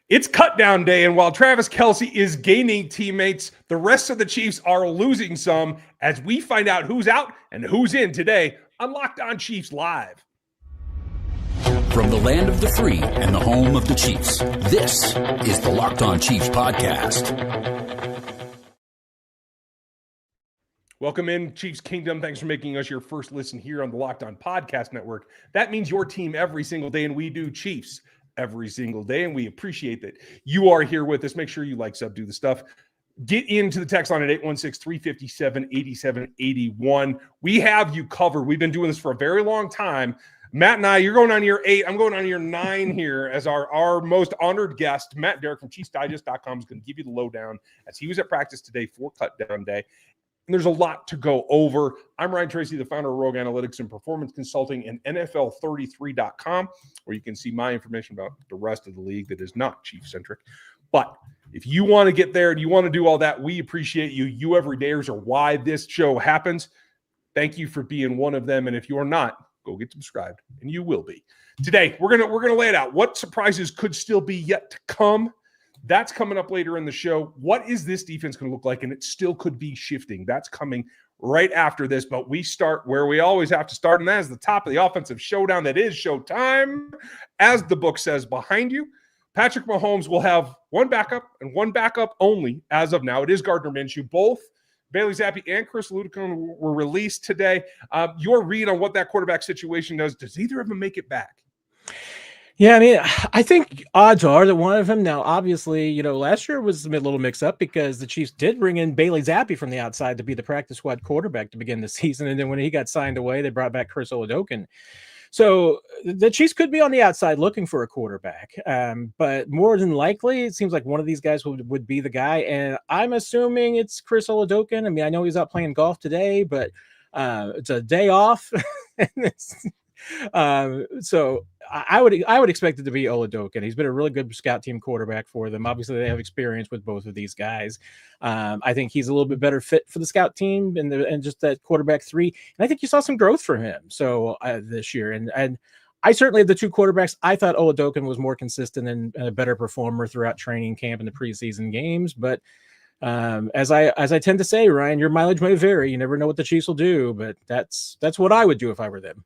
It's cut down day, and while Travis Kelce is gaining teammates, the rest of the Chiefs are losing some as we find out who's out and who's in today on Locked On Chiefs Live. From the land of the free and the home of the Chiefs, this is the Locked On Chiefs podcast. Welcome in, Chiefs Kingdom. Thanks for making us your first listen here on the Locked On Podcast Network. That means your team every single day, and we do Chiefs every single day, and we appreciate that you are here with us. Make sure you like, sub, do the stuff. Get into the text line at 816-357-8781. We have you covered. We've been doing this for a very long time. Matt and I, you're going on year 8. I'm going on year 9 here as our most honored guest. Matt Derrick from ChiefsDigest.com is going to give you the lowdown as he was at practice today for cut down day. And there's a lot to go over. I'm Ryan Tracy, the founder of Rogue Analytics and Performance Consulting, and NFL33.com, where you can see my information about the rest of the league that is not Chief-centric. But if you want to get there and you want to do all that, we appreciate you. You everydayers are why this show happens. Thank you for being one of them. And if you are not, go get subscribed, and you will be. Today, we're gonna lay it out. What surprises could still be yet to come? That's coming up later in the show. What is this defense going to look like? And it still could be shifting. That's coming right after this. But we start where we always have to start, and that is the top of the offensive showdown. That is showtime. As the book says behind you, Patrick Mahomes will have one backup and one backup only as of now. It is Gardner Minshew. Both Bailey Zappi and Chris Ludicon were released today. Your read on what that quarterback situation does. Does either of them make it back? Yeah, I mean, I think odds are that one of them now, obviously, last year was a little mix up because the Chiefs did bring in Bailey Zappi from the outside to be the practice squad quarterback to begin the season. And then when he got signed away, they brought back Chris Oladokun. So the Chiefs could be on the outside looking for a quarterback. But more than likely, it seems like one of these guys would be the guy. And I'm assuming it's Chris Oladokun. I mean, I know he's out playing golf today, but it's a day off. So I would expect it to be Oladokun. He's been a really good scout team quarterback for them. Obviously, they have experience with both of these guys. I think he's a little bit better fit for the scout team and just that quarterback 3. And I think you saw some growth from him this year. And I certainly, of the two quarterbacks, I thought Oladokun was more consistent and a better performer throughout training camp and the preseason games. But as I tend to say, Ryan, your mileage may vary. You never know what the Chiefs will do, but that's what I would do if I were them.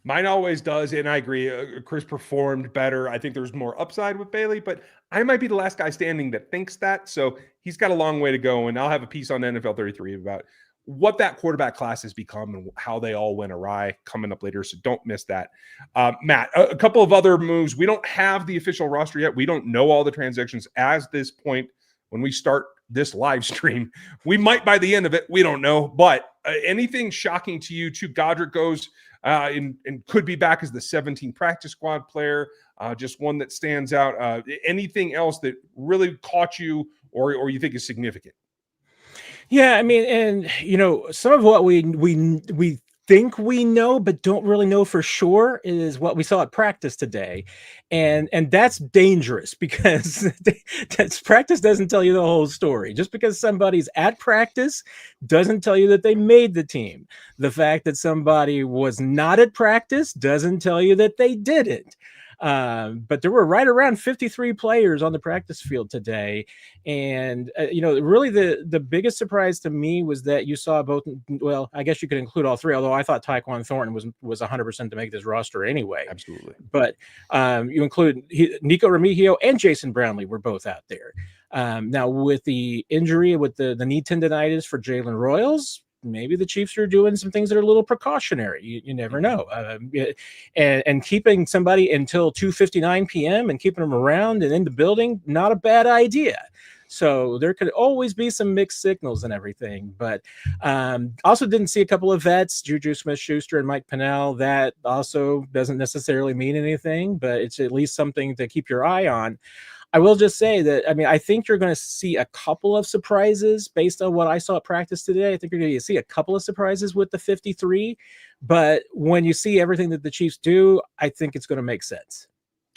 Mine always does, and I agree. Chris performed better. I think there's more upside with Bailey, but I might be the last guy standing that thinks that. So he's got a long way to go, and I'll have a piece on NFL 33 about what that quarterback class has become and how they all went awry coming up later, so don't miss that. Matt, a couple of other moves. We don't have the official roster yet. We don't know all the transactions as this point when we start this live stream. We might by the end of it. We don't know, but anything shocking to you? Godric goes and could be back as the 17 practice squad player, just one that stands out. Anything else that really caught you or you think is significant? Yeah, I mean, and some of what we think we know but don't really know for sure is what we saw at practice today, and that's dangerous because practice doesn't tell you the whole story. Just because somebody's at practice doesn't tell you that they made the team. The fact that somebody was not at practice doesn't tell you that they didn't. But there were right around 53 players on the practice field today. And, really the biggest surprise to me was that you saw both. Well, I guess you could include all 3, although I thought Tyquan Thornton was 100% to make this roster anyway. Absolutely. But you include Nico Remigio and Jason Brownlee were both out there. Now with the injury, with the knee tendonitis for Jalen Royals, maybe the Chiefs are doing some things that are a little precautionary. You never know. And keeping somebody until 2:59 p.m. and keeping them around and in the building, not a bad idea. So there could always be some mixed signals and everything. But also didn't see a couple of vets, Juju Smith-Schuster and Mike Pennell. That also doesn't necessarily mean anything, but it's at least something to keep your eye on. I will just say that, I think you're going to see a couple of surprises based on what I saw at practice today. I think you're going to see a couple of surprises with the 53, but when you see everything that the Chiefs do, I think it's going to make sense.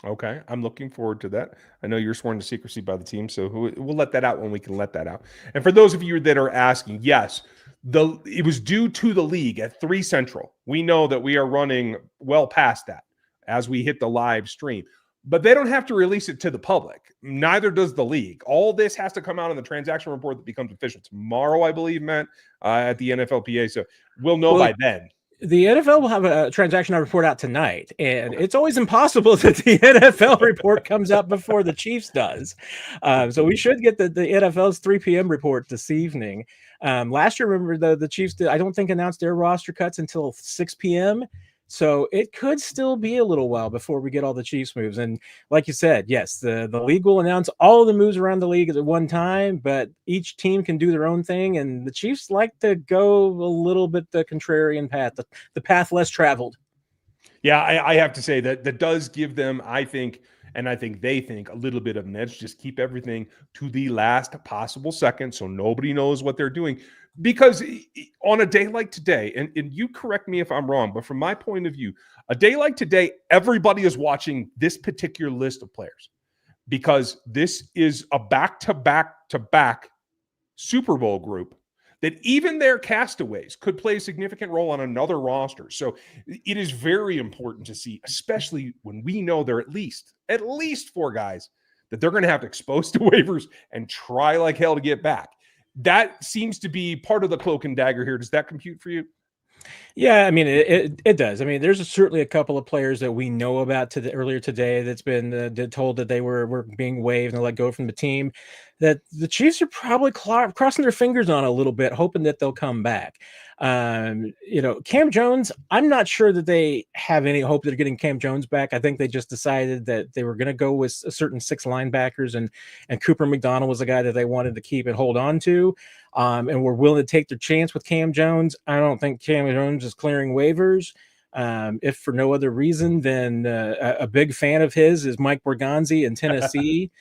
Okay, I'm looking forward to that. I know you're sworn to secrecy by the team, so we'll let that out when we can let that out. And for those of you that are asking, yes, it was due to the league at 3 Central. We know that we are running well past that as we hit the live stream. but they don't have to release it to the public. Neither does the league. All this has to come out in the transaction report that becomes official tomorrow, I believe, Matt, at the NFLPA. So we'll know by then. The NFL will have a transaction report out tonight, and it's always impossible that the NFL report comes out before the Chiefs does. So we should get the NFL's 3 p.m. report this evening. Last year, remember, the Chiefs I don't think announced their roster cuts until 6 p.m., so it could still be a little while before we get all the Chiefs moves. And like you said, yes, the league will announce all of the moves around the league at one time, but each team can do their own thing. And the Chiefs like to go a little bit the contrarian path, the path less traveled. Yeah, I have to say that does give them, I think, and I think they think, a little bit of an edge. Just keep everything to the last possible second so nobody knows what they're doing. Because on a day like today, and you correct me if I'm wrong, but from my point of view, a day like today, everybody is watching this particular list of players because this is a back-to-back Super Bowl group that even their castaways could play a significant role on another roster. So it is very important to see, especially when we know there are at least 4 guys that they're going to have to expose to waivers and try like hell to get back. That seems to be part of the cloak and dagger here. Does that compute for you? Yeah, I mean, it does. I mean, there's certainly a couple of players that we know about earlier today that's been told that they were being waived and let go from the team, that the Chiefs are probably crossing their fingers on a little bit, hoping that they'll come back. Cam Jones, I'm not sure that they have any hope that they're getting Cam Jones back. I think they just decided that they were going to go with a certain 6 linebackers, and Cooper McDonald was the guy that they wanted to keep and hold on to. And we're willing to take their chance with Cam Jones. I don't think Cam Jones is clearing waivers. If for no other reason than a big fan of his is Mike Borgonzi in Tennessee.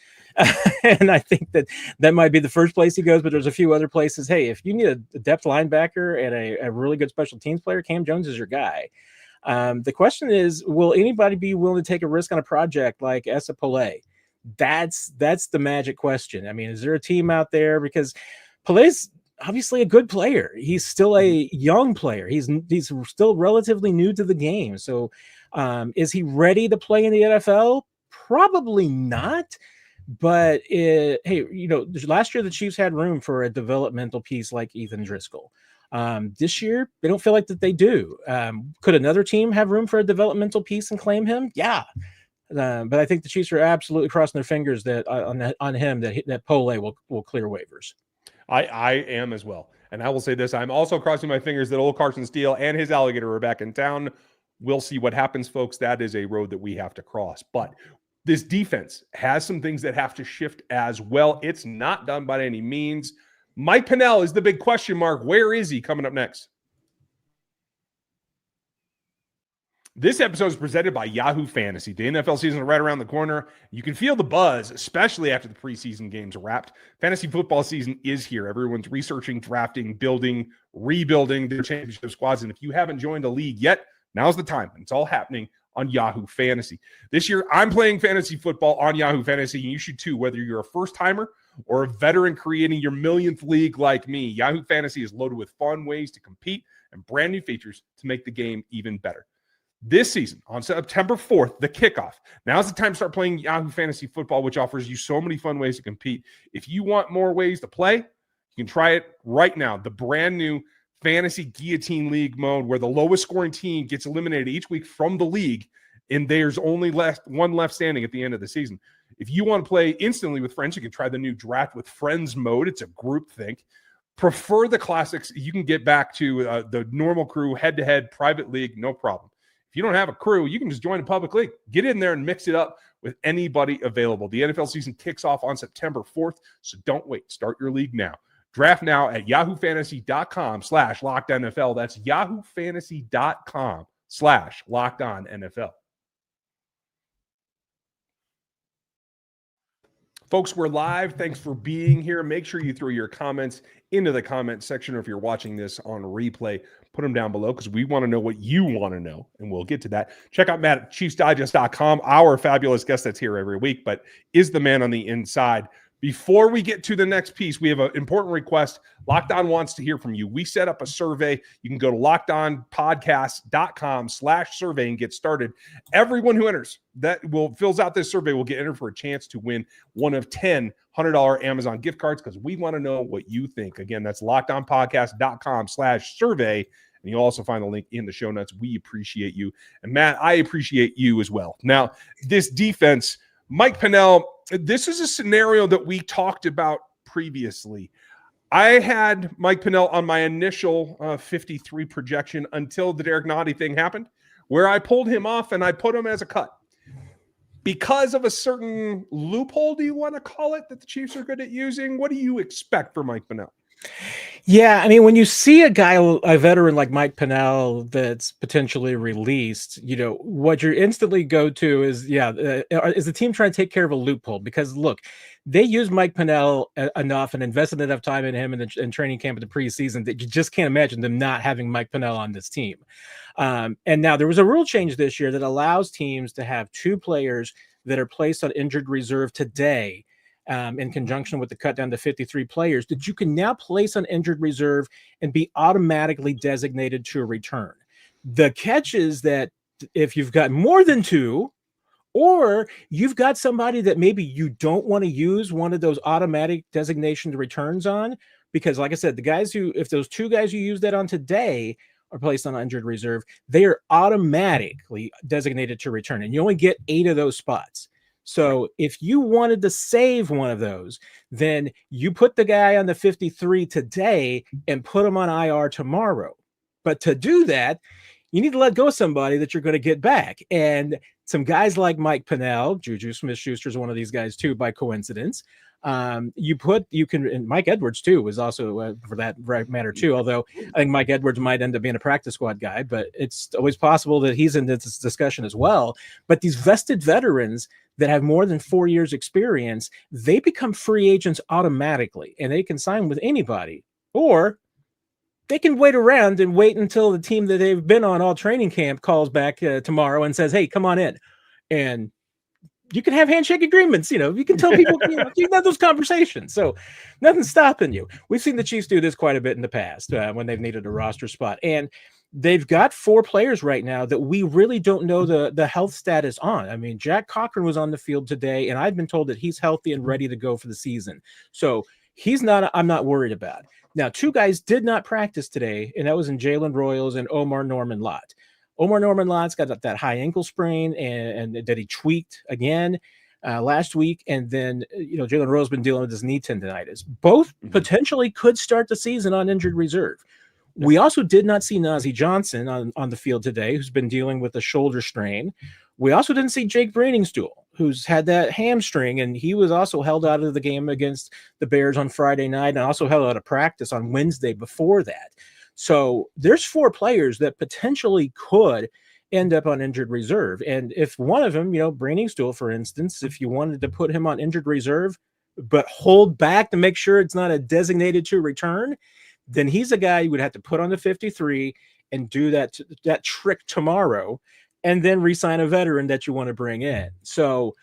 And I think that might be the first place he goes, but there's a few other places. Hey, if you need a depth linebacker and a really good special teams player, Cam Jones is your guy. The question is, will anybody be willing to take a risk on a project like Esapole? That's the magic question. I mean, is there a team out there? Because Pellé's obviously a good player. He's still a young player. He's still relatively new to the game. So is he ready to play in the NFL? Probably not. But last year the Chiefs had room for a developmental piece like Ethan Driscoll. This year they don't feel like that they do. Could another team have room for a developmental piece and claim him? Yeah. But I think the Chiefs are absolutely crossing their fingers that on him that Pole will clear waivers. I am as well. And I will say this, I'm also crossing my fingers that old Carson Steele and his alligator are back in town. We'll see what happens, folks. That is a road that we have to cross. But this defense has some things that have to shift as well. It's not done by any means. Mike Pennell is the big question mark. Where is he? Coming up next. This episode is presented by Yahoo Fantasy. The NFL season is right around the corner. You can feel the buzz, especially after the preseason games are wrapped. Fantasy football season is here. Everyone's researching, drafting, building, rebuilding their championship squads. And if you haven't joined a league yet, now's the time. It's all happening on Yahoo Fantasy. This year, I'm playing fantasy football on Yahoo Fantasy, and you should too, whether you're a first-timer or a veteran creating your millionth league like me. Yahoo Fantasy is loaded with fun ways to compete and brand new features to make the game even better. This season, on September 4th, the kickoff. Now's the time to start playing Yahoo Fantasy Football, which offers you so many fun ways to compete. If you want more ways to play, you can try it right now. The brand new Fantasy Guillotine League mode, where the lowest scoring team gets eliminated each week from the league, and there's only one left standing at the end of the season. If you want to play instantly with friends, you can try the new Draft with Friends mode. It's a group think. Prefer the classics. You can get back to the normal crew, head-to-head, private league, no problem. If you don't have a crew, you can just join a public league. Get in there and mix it up with anybody available. The NFL season kicks off on September 4th, so don't wait. Start your league now. Draft now at yahoofantasy.com/LockedOnNFL. That's yahoofantasy.com/LockedOnNFL. Folks, we're live. Thanks for being here. Make sure you throw your comments into the comment section, or if you're watching this on replay, put them down below because we want to know what you want to know, and we'll get to that. Check out Matt at ChiefsDigest.com, our fabulous guest that's here every week, but is the man on the inside. Before we get to the next piece, we have an important request. Locked On wants to hear from you. We set up a survey. You can go to lockedonpodcast.com/survey and get started. Everyone who enters fills out this survey will get entered for a chance to win one of 10 $100 Amazon gift cards, because we want to know what you think. Again, that's lockedonpodcast.com/survey. And you'll also find the link in the show notes. We appreciate you. And Matt, I appreciate you as well. Now, this defense, Mike Pennell, this is a scenario that we talked about previously. I had Mike Pennell on my initial 53 projection until the Derrick Nnadi thing happened, where I pulled him off and I put him as a cut. Because of a certain loophole, do you want to call it, that the Chiefs are good at using? What do you expect for Mike Pennell? Yeah, I mean, when you see a veteran like Mike Pennell that's potentially released, what you instantly go to is, is the team trying to take care of a loophole? Because look, they used Mike Pennell enough and invested enough time in him in training camp in the preseason that you just can't imagine them not having Mike Pennell on this team. And now there was a rule change this year that allows teams to have 2 players that are placed on injured reserve today, in conjunction with the cut down to 53 players, that you can now place on injured reserve and be automatically designated to a return. The catch is that if you've got more than 2, or you've got somebody that maybe you don't want to use one of those automatic designation to returns on, because like I said, if those 2 guys you use that on today are placed on injured reserve, they are automatically designated to return, and you only get 8 of those spots. So if you wanted to save one of those, then you put the guy on the 53 today and put him on IR tomorrow. But to do that, you need to let go of somebody that you're going to get back. And some guys like Mike Pennell, Juju Smith-Schuster is one of these guys too, by coincidence. And Mike Edwards too was also for that matter too. Although I think Mike Edwards might end up being a practice squad guy, but it's always possible that he's in this discussion as well. But these vested veterans that have more than 4 years experience, they become free agents automatically, and they can sign with anybody, or they can wait around and wait until the team that they've been on all training camp calls back tomorrow and says, "Hey, come on in." And you can have handshake agreements. You can tell people, you can have those conversations. So nothing's stopping you. We've seen the Chiefs do this quite a bit in the past when they've needed a roster spot. And they've got 4 players right now that we really don't know the health status on. I mean, Jack Cochran was on the field today, and I've been told that he's healthy and ready to go for the season. So I'm not worried about. Now, 2 guys did not practice today, and that was in Jalen Royals and Omar Norman-Lott. Omar Norman-Lott's got that high ankle sprain and that he tweaked again last week. And then, Jalen Royals been dealing with his knee tendonitis. Both potentially could start the season on injured reserve. We also did not see Nazeeh Johnson on the field today, who's been dealing with a shoulder strain. We also didn't see Jake Brainingstool, who's had that hamstring, and he was also held out of the game against the Bears on Friday night and also held out of practice on Wednesday before that. So there's 4 players that potentially could end up on injured reserve. And if one of them, Brainingstool, for instance, if you wanted to put him on injured reserve, but hold back to make sure it's not a designated to return, then he's a guy you would have to put on the 53 and do that trick tomorrow, and then re-sign a veteran that you want to bring in. So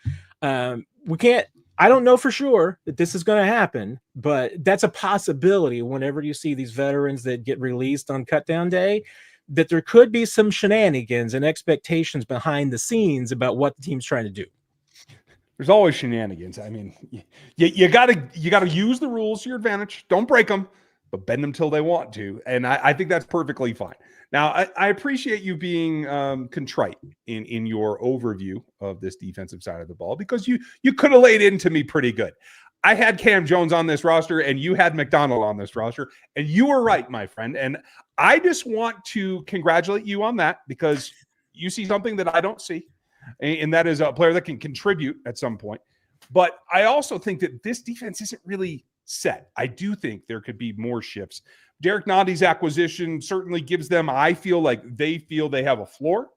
I don't know for sure that this is going to happen, but that's a possibility whenever you see these veterans that get released on cutdown day, that there could be some shenanigans and expectations behind the scenes about what the team's trying to do. There's always shenanigans. I mean, you gotta use the rules to your advantage. Don't break them, but bend them till they want to. And I think that's perfectly fine. Now, I appreciate you being contrite in your overview of this defensive side of the ball, because you could have laid into me pretty good. I had Cam Jones on this roster, and you had McDonald on this roster, and you were right, my friend. And I just want to congratulate you on that, because you see something that I don't see, and that is a player that can contribute at some point. But I also think that this defense isn't really set. I do think there could be more shifts. Derrick Nnadi's acquisition certainly gives them, I feel like they feel they have a floor.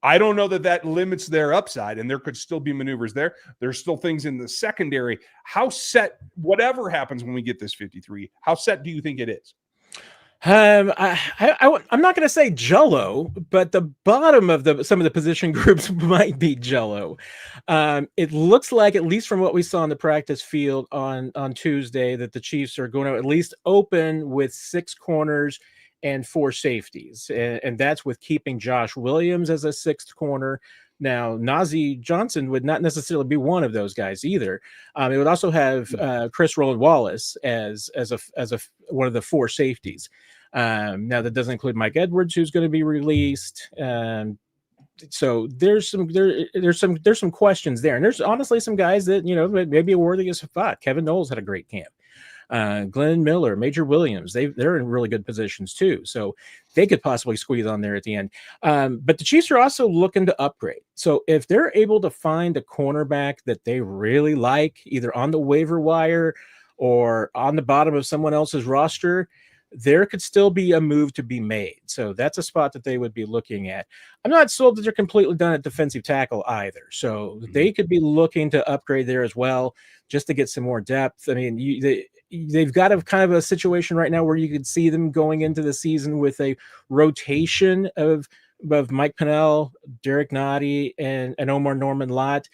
I don't know that limits their upside, and there could still be maneuvers there. There's still things in the secondary. How set, whatever happens when we get this 53, how set do you think it is? I'm not going to say Jello, but the bottom of some of the position groups might be Jello. It looks like, at least from what we saw in the practice field on Tuesday, that the Chiefs are going to at least open with 6 corners and 4 safeties, and that's with keeping Josh Williams as a 6th corner. Now, Najee Johnson would not necessarily be one of those guys either. It would also have Chris Roland Wallace as one of the 4 safeties. Now that doesn't include Mike Edwards, who's going to be released. So there's some questions there, and there's honestly some guys that maybe a worthy of spot. Kevin Knowles had a great camp. Glenn Miller, Major Williams, they're in really good positions too, so they could possibly squeeze on there at the end. But the Chiefs are also looking to upgrade. So if they're able to find a cornerback that they really like, either on the waiver wire or on the bottom of someone else's roster, there could still be a move to be made. So that's a spot that they would be looking at. I'm not sold that they're completely done at defensive tackle either. So they could be looking to upgrade there as well, just to get some more depth. I mean, they've got a kind of a situation right now where you could see them going into the season with a rotation of Mike Pennell, Derek Nottie, and Omar Norman Lott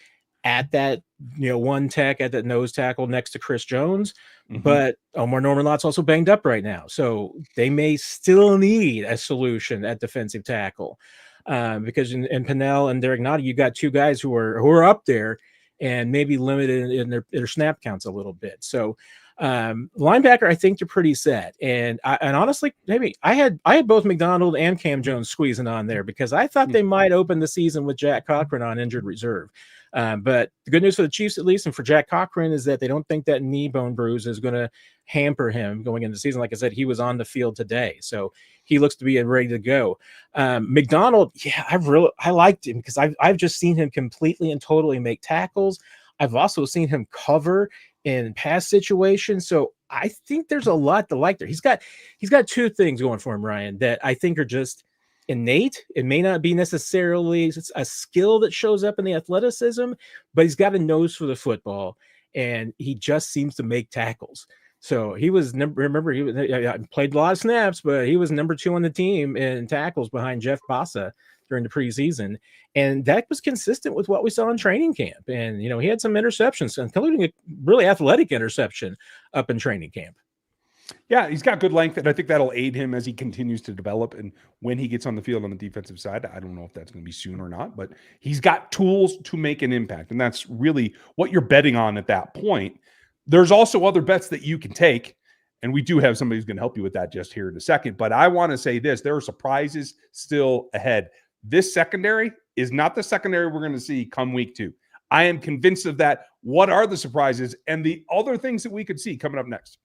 at that, one tech at that nose tackle next to Chris Jones. But Omar Norman Lott's also banged up right now, so they may still need a solution at defensive tackle, because in Pennell and Derek Nottie, you got 2 guys who are up there and maybe limited in their snap counts a little bit. So linebacker, I think they're pretty set. And honestly, maybe I had both McDonald and Cam Jones squeezing on there because I thought they might open the season with Jack Cochran on injured reserve. But the good news for the Chiefs, at least, and for Jack Cochran, is that they don't think that knee bone bruise is going to hamper him going into the season. Like I said, he was on the field today, so he looks to be ready to go. McDonald, yeah, I liked him because I've just seen him completely and totally make tackles. I've also seen him cover in pass situations, so I think there's a lot to like there. He's got 2 things going for him, Ryan, that I think are just innate. It may not be necessarily a skill that shows up in the athleticism, but he's got a nose for the football, and he just seems to make tackles. So he played a lot of snaps, but he was number 2 on the team in tackles behind Jeff Bassa during the preseason. And that was consistent with what we saw in training camp. And, he had some interceptions, including a really athletic interception up in training camp. Yeah, he's got good length, and I think that'll aid him as he continues to develop. And when he gets on the field on the defensive side, I don't know if that's going to be soon or not, but he's got tools to make an impact. And that's really what you're betting on at that point. There's also other bets that you can take, and we do have somebody who's going to help you with that just here in a second. But I want to say this, there are surprises still ahead. This secondary is not the secondary we're going to see come week 2. I am convinced of that. What are the surprises and the other things that we could see coming up next?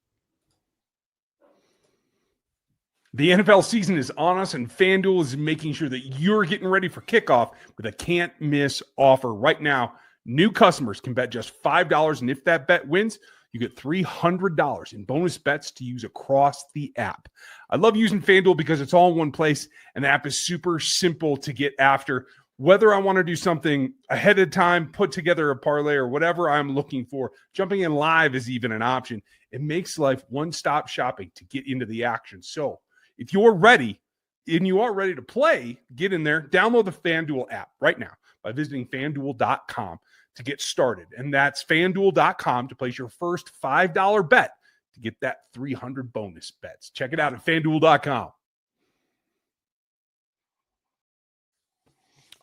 The NFL season is on us, and FanDuel is making sure that you're getting ready for kickoff with a can't-miss offer. Right now, new customers can bet just $5, and if that bet wins, you get $300 in bonus bets to use across the app. I love using FanDuel because it's all in one place, and the app is super simple to get after. Whether I want to do something ahead of time, put together a parlay, or whatever I'm looking for, jumping in live is even an option. It makes life one-stop shopping to get into the action. So if you're ready and you are ready to play, get in there, download the FanDuel app right now by visiting FanDuel.com to get started. And that's FanDuel.com to place your first $5 bet to get that 300 bonus bets. Check it out at FanDuel.com.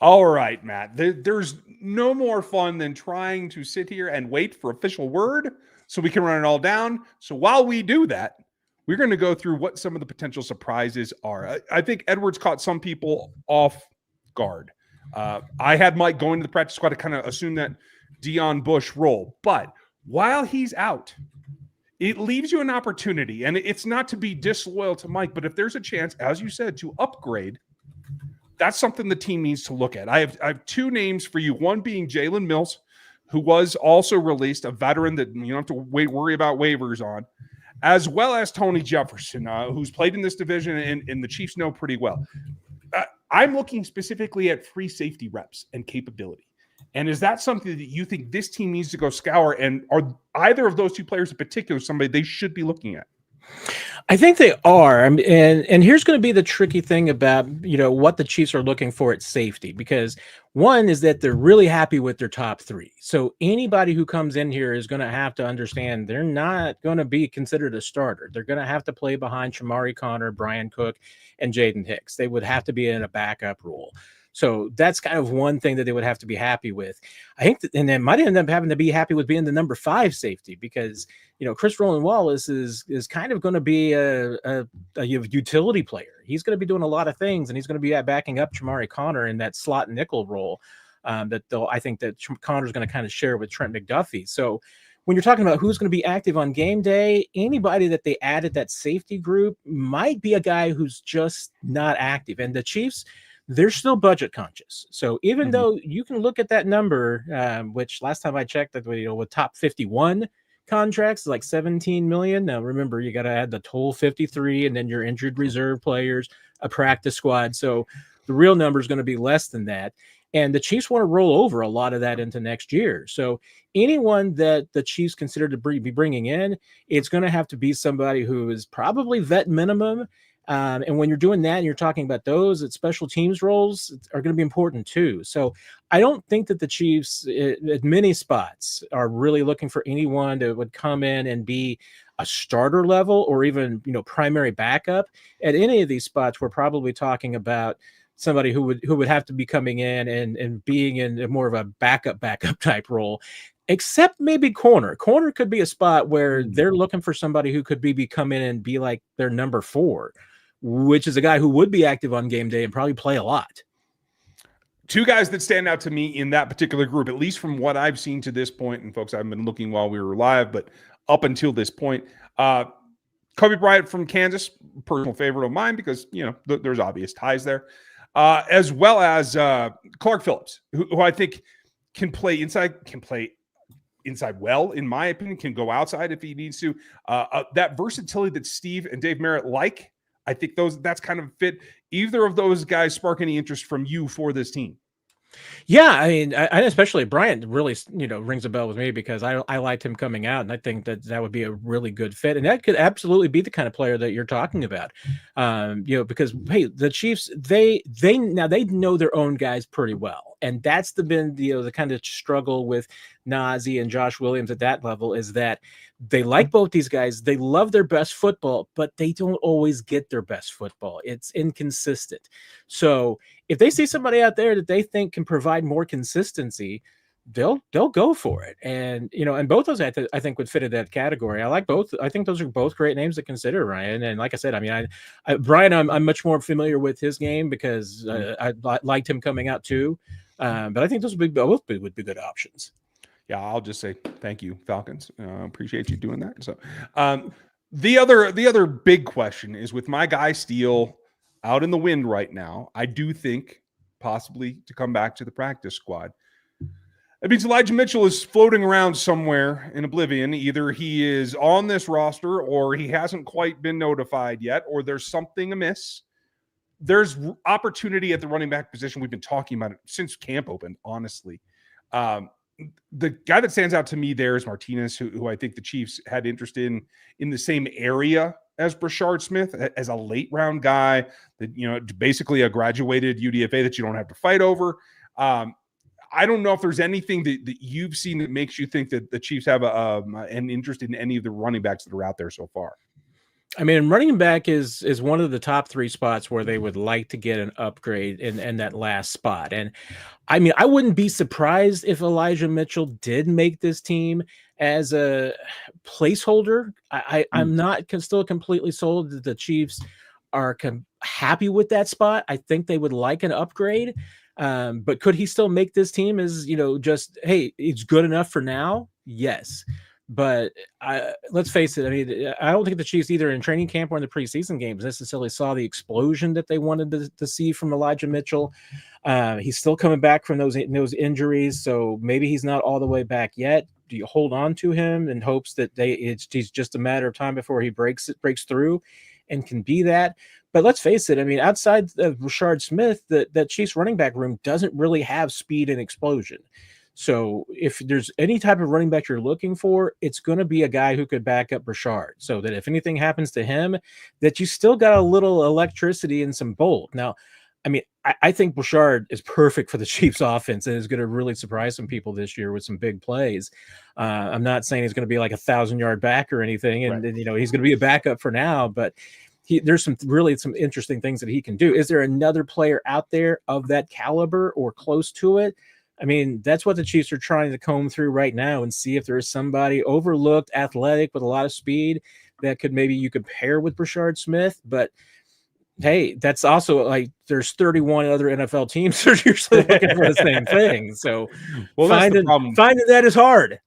All right, Matt, there's no more fun than trying to sit here and wait for official word so we can run it all down. So while we do that, we're going to go through what some of the potential surprises are. I think Edwards caught some people off guard. I had Mike going to the practice squad to kind of assume that Deion Bush role. But while he's out, it leaves you an opportunity. And it's not to be disloyal to Mike, but if there's a chance, as you said, to upgrade, that's something the team needs to look at. I have 2 names for you. One being Jalen Mills, who was also released, a veteran that you don't have to worry about waivers on, as well as Tony Jefferson, who's played in this division and the Chiefs know pretty well. I'm looking specifically at free safety reps and capability. And is that something that you think this team needs to go scour? And are either of those 2 players in particular somebody they should be looking at? I think they are. And here's going to be the tricky thing about, what the Chiefs are looking for at safety, because one is that they're really happy with their top three. So anybody who comes in here is going to have to understand they're not going to be considered a starter. They're going to have to play behind Shamari Connor, Brian Cook, and Jaden Hicks. They would have to be in a backup role. So that's kind of one thing that they would have to be happy with. I think and then might end up having to be happy with being the number 5 safety, because Chris Roland Wallace is kind of going to be a utility player. He's going to be doing a lot of things, and he's going to be backing up Shamari Connor in that slot nickel role I think that Connor's going to kind of share with Trent McDuffie. So when you're talking about who's going to be active on game day, anybody that they added that safety group might be a guy who's just not active. And the Chiefs, they're still budget conscious. So even though you can look at that number, which last time I checked, that with top 51 contracts, like 17 million. Now remember, you got to add the total 53 and then your injured reserve players, a practice squad. So the real number is going to be less than that. And the Chiefs want to roll over a lot of that into next year. So anyone that the Chiefs consider to be bringing in, it's going to have to be somebody who is probably vet minimum. And when you're doing that and you're talking about those, that special teams roles are going to be important too. So I don't think that the Chiefs at many spots are really looking for anyone that would come in and be a starter level or even, primary backup. At any of these spots, we're probably talking about somebody who would have to be coming in and being in more of a backup type role. Except maybe corner. Corner could be a spot where they're looking for somebody who could be come in and be like their number 4, which is a guy who would be active on game day and probably play a lot. Two guys that stand out to me in that particular group, at least from what I've seen to this point, and folks, I've been looking while we were live, but up until this point, Kobe Bryant from Kansas, personal favorite of mine because, there's obvious ties there, as well as Clark Phillips, who I think can play inside well, in my opinion, can go outside if he needs to. That versatility that Steve and Dave Merritt like, I think that's kind of fit. Either of those guys spark any interest from you for this team? Yeah, I mean, I especially Bryant really, rings a bell with me because I liked him coming out, and I think that would be a really good fit, and that could absolutely be the kind of player that you're talking about. Because hey, the Chiefs they know their own guys pretty well, and that's been the kind of struggle with Najee and Josh Williams at that level is that they like both these guys. They love their best football, but they don't always get their best football. It's inconsistent. So if they see somebody out there that they think can provide more consistency, they'll go for it. And and both those I think would fit in that category. I like both. I think those are both great names to consider, Ryan. And like I said, I mean, Brian, I'm much more familiar with his game because I liked him coming out too. But I think those would be good options. Yeah, I'll just say thank you, Falcons. Appreciate you doing that. So, the other big question is with my guy Steele out in the wind right now. I do think possibly to come back to the practice squad. It means Elijah Mitchell is floating around somewhere in oblivion. Either he is on this roster or he hasn't quite been notified yet, or there's something amiss. There's opportunity at the running back position. We've been talking about it since camp opened, honestly. The guy that stands out to me there is Martinez, who I think the Chiefs had interest in the same area as Rashard Smith, as a late round guy that, basically a graduated UDFA that you don't have to fight over. I don't know if there's anything that you've seen that makes you think that the Chiefs have an interest in any of the running backs that are out there so far. I mean, running back is one of the top 3 spots where they would like to get an upgrade in that last spot. And I mean, I wouldn't be surprised if Elijah Mitchell did make this team as a placeholder. I'm not still completely sold that the Chiefs are happy with that spot. I think they would like an upgrade. But could he still make this team as, just, hey, it's good enough for now? Yes. But let's face it. I mean, I don't think the Chiefs either in training camp or in the preseason games necessarily saw the explosion that they wanted to see from Elijah Mitchell. He's still coming back from those injuries, so maybe he's not all the way back yet. Do you hold on to him in hopes that he's just a matter of time before he breaks through and can be that? But let's face it. I mean, outside of Rashard Smith, that Chiefs running back room doesn't really have speed and explosion. So if there's any type of running back you're looking for, it's going to be a guy who could back up Rashard, so that if anything happens to him, that you still got a little electricity and some bolt. Now, I mean, I think Rashard is perfect for the Chiefs offense and is going to really surprise some people this year with some big plays. I'm not saying he's going to be like 1,000-yard back or anything, and he's going to be a backup for now, but there's some interesting things that he can do. Is there another player out there of that caliber or close to it? I mean, that's what the Chiefs are trying to comb through right now and see if there is somebody overlooked, athletic, with a lot of speed that you could pair with Rashard Smith. But hey, that's also like there's 31 other NFL teams that are usually looking for the same thing. So finding that is hard.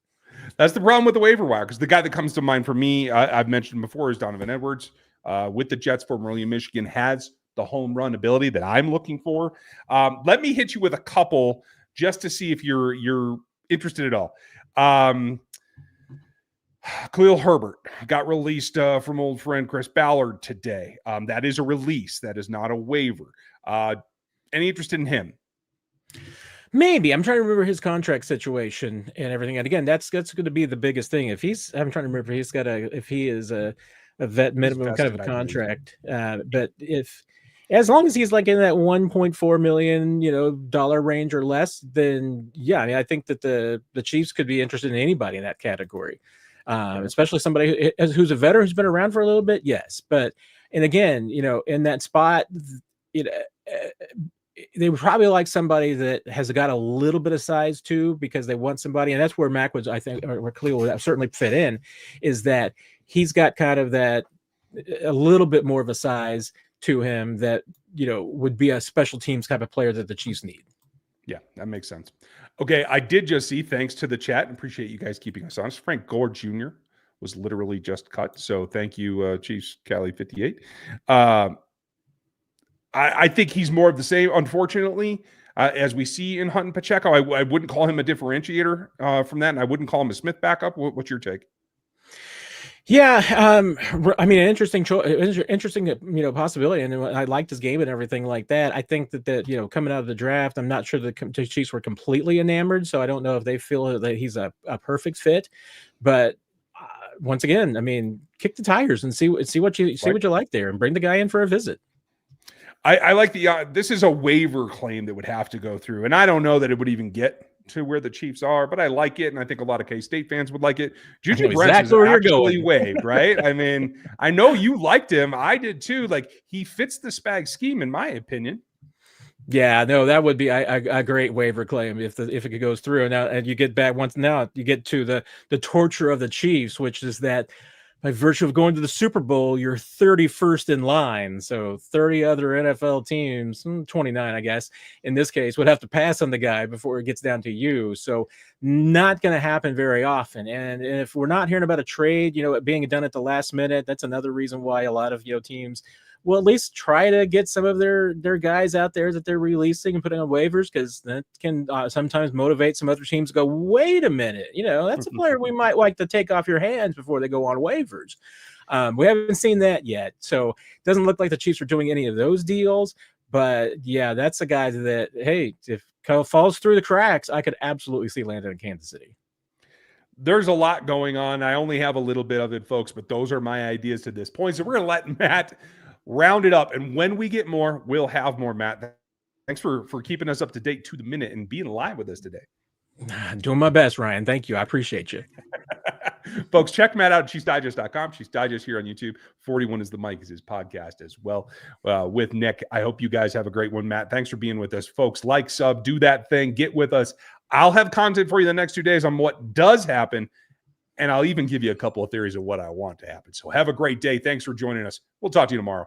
That's the problem with the waiver wire, because the guy that comes to mind for me, I've mentioned before, is Donovan Edwards with the Jets, formerly in Michigan, has the home run ability that I'm looking for. Let me hit you with a couple just to see if you're interested at all. Khalil Herbert got released from old friend Chris Ballard today. That is a release. That is not a waiver. Any interest in him? Maybe. I'm trying to remember his contract situation and everything. And again, that's going to be the biggest thing. I'm trying to remember if he is a vet minimum kind of a contract. But as long as he's like in that $1.4 million, dollar range or less, then yeah, I mean, I think that the Chiefs could be interested in anybody in that category, especially somebody who's a veteran who's been around for a little bit. Yes, and again, in that spot, they would probably like somebody that has got a little bit of size too, because they want somebody, and that's where Mac was, I think, or where Khalil would certainly fit in, is that he's got kind of that a little bit more of a size to him that would be a special teams type of player that the Chiefs need. Yeah, that makes sense. Okay, I did just see, thanks to the chat, and appreciate you guys keeping us honest, Frank Gore Jr. was literally just cut. So thank you, Chiefs Cali 58. I think he's more of the same, unfortunately, as we see in Hunt and Pacheco. I wouldn't call him a differentiator from that, and I wouldn't call him a Smith backup. What's your take? Yeah, I mean, an interesting possibility, and I liked his game and everything like that. I think that coming out of the draft, I'm not sure the Chiefs were completely enamored, so I don't know if they feel that he's a perfect fit. But once again, I mean, kick the tires and see what you like there, and bring the guy in for a visit. I like this is a waiver claim that would have to go through, and I don't know that it would even get to where the Chiefs are, but I like it, and I think a lot of K-State fans would like it. Juju Brents is actually waived, right? I mean, I know you liked him. I did too. Like, he fits the Spag scheme, in my opinion. Yeah, no, that would be a great waiver claim if it goes through. And you get back you get to the torture of the Chiefs, which is that by virtue of going to the Super Bowl, you're 31st in line. So 30 other NFL teams, 29, I guess, in this case, would have to pass on the guy before it gets down to you. So not going to happen very often. And if we're not hearing about a trade, being done at the last minute, that's another reason why a lot of teams will at least try to get some of their guys out there that they're releasing and putting on waivers, because that can sometimes motivate some other teams to go, wait a minute, that's a player we might like to take off your hands before they go on waivers. We haven't seen that yet. So it doesn't look like the Chiefs are doing any of those deals. But yeah, that's a guy that, hey, if falls through the cracks, I could absolutely see landing in Kansas City. There's a lot going on. I only have a little bit of it, folks, but those are my ideas to this point. So we're going to let Matt round it up, and when we get more, we'll have more. Matt, thanks for keeping us up to date to the minute and being live with us today. Doing my best, Ryan. Thank you. I appreciate you. Folks, check Matt out at ChiefsDigest.com. Chiefs Digest here on YouTube. 41 is the mic, is his podcast as well with Nick. I hope you guys have a great one. Matt, thanks for being with us. Folks, like, sub, do that thing. Get with us. I'll have content for you the next 2 days on what does happen, and I'll even give you a couple of theories of what I want to happen. So have a great day. Thanks for joining us. We'll talk to you tomorrow.